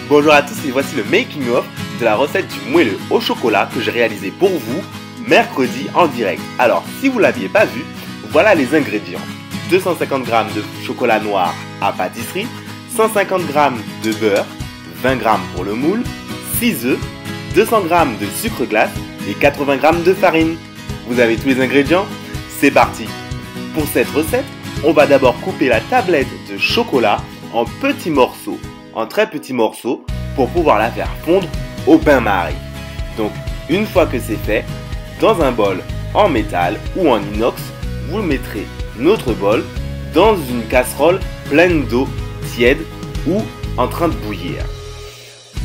Bonjour à tous et voici le making of de la recette du moelleux au chocolat que j'ai réalisé pour vous mercredi en direct. Alors si vous ne l'aviez pas vu, voilà les ingrédients. 250 g de chocolat noir à pâtisserie, 150 g de beurre, 20 g pour le moule, 6 œufs, 200 g de sucre glace et 80 g de farine. Vous avez tous les ingrédients? C'est parti! Pour cette recette, on va d'abord couper la tablette de chocolat en petits morceaux, en très petits morceaux, pour pouvoir la faire fondre au bain-marie. Donc, une fois que c'est fait, dans un bol en métal ou en inox, vous mettrez notre bol dans une casserole pleine d'eau tiède ou en train de bouillir.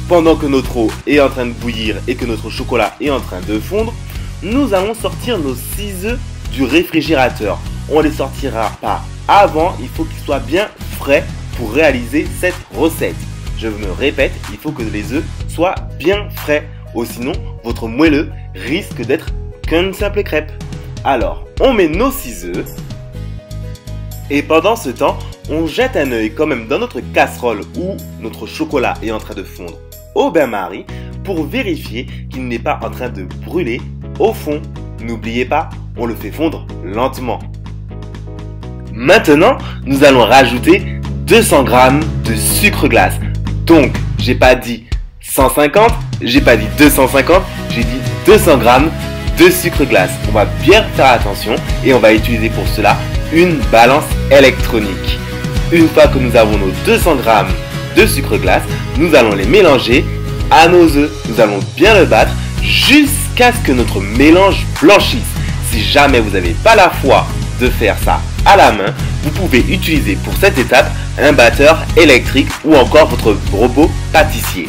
Pendant que notre eau est en train de bouillir et que notre chocolat est en train de fondre, nous allons sortir nos 6 œufs du réfrigérateur. On ne les sortira pas avant, il faut qu'ils soient bien frais pour réaliser cette recette. Je me répète, il faut que les œufs soient bien frais, ou sinon votre moelleux risque d'être qu'une simple crêpe. Alors, on met nos 6 œufs et pendant ce temps, on jette un œil quand même dans notre casserole où notre chocolat est en train de fondre au bain-marie pour vérifier qu'il n'est pas en train de brûler au fond. N'oubliez pas, on le fait fondre lentement. Maintenant, nous allons rajouter 200 g de sucre glace. Donc, j'ai pas dit 150, j'ai pas dit 250, j'ai dit 200 g de sucre glace. On va bien faire attention et on va utiliser pour cela une balance électronique. Une fois que nous avons nos 200 g de sucre glace, nous allons les mélanger à nos œufs. Nous allons bien le battre jusqu'à ce que notre mélange blanchisse. Si jamais vous n'avez pas la foi de faire ça à la main, vous pouvez utiliser pour cette étape un batteur électrique ou encore votre robot pâtissier.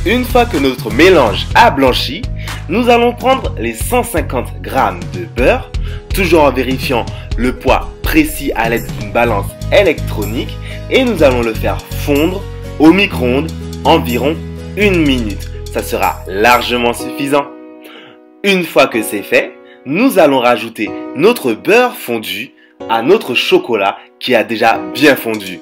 Une fois que notre mélange a blanchi, nous allons prendre les 150 g de beurre, toujours en vérifiant le poids précis à l'aide d'une balance électronique, et nous allons le faire fondre au micro-ondes environ 1 minute. Ça sera largement suffisant. Une fois que c'est fait, nous allons rajouter notre beurre fondu à notre chocolat qui a déjà bien fondu.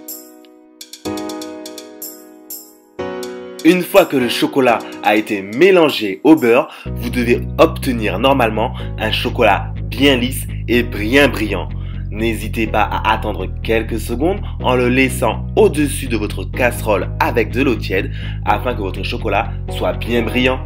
Une fois que le chocolat a été mélangé au beurre, vous devez obtenir normalement un chocolat bien lisse et bien brillant. N'hésitez pas à attendre quelques secondes en le laissant au-dessus de votre casserole avec de l'eau tiède afin que votre chocolat soit bien brillant.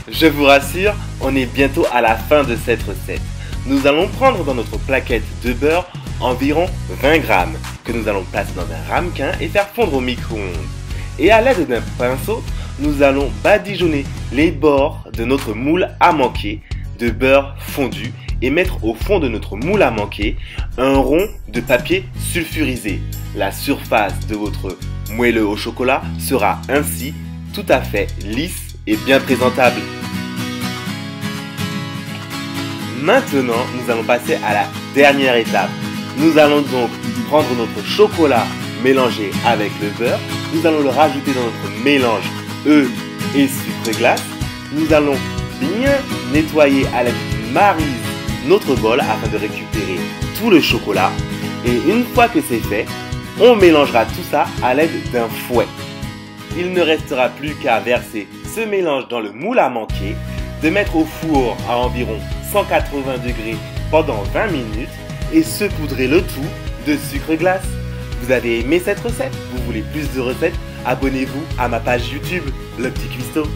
Je vous rassure, on est bientôt à la fin de cette recette. Nous allons prendre dans notre plaquette de beurre environ 20 g que nous allons placer dans un ramequin et faire fondre au micro-ondes. Et à l'aide d'un pinceau, nous allons badigeonner les bords de notre moule à manquer de beurre fondu et mettre au fond de notre moule à manquer un rond de papier sulfurisé. La surface de votre moelleux au chocolat sera ainsi tout à fait lisse et bien présentable. Maintenant, nous allons passer à la dernière étape. Nous allons donc prendre notre chocolat mélangé avec le beurre. Nous allons le rajouter dans notre mélange œufs et sucre glace. Nous allons bien nettoyer à l'aide d'une maryse notre bol afin de récupérer tout le chocolat. Et une fois que c'est fait, on mélangera tout ça à l'aide d'un fouet. Il ne restera plus qu'à verser ce mélange dans le moule à manquer, de mettre au four à environ 180 degrés pendant 20 minutes et saupoudrer le tout de sucre glace. Vous avez aimé cette recette? Vous voulez plus de recettes? Abonnez-vous à ma page YouTube, Le Petit Cuistot.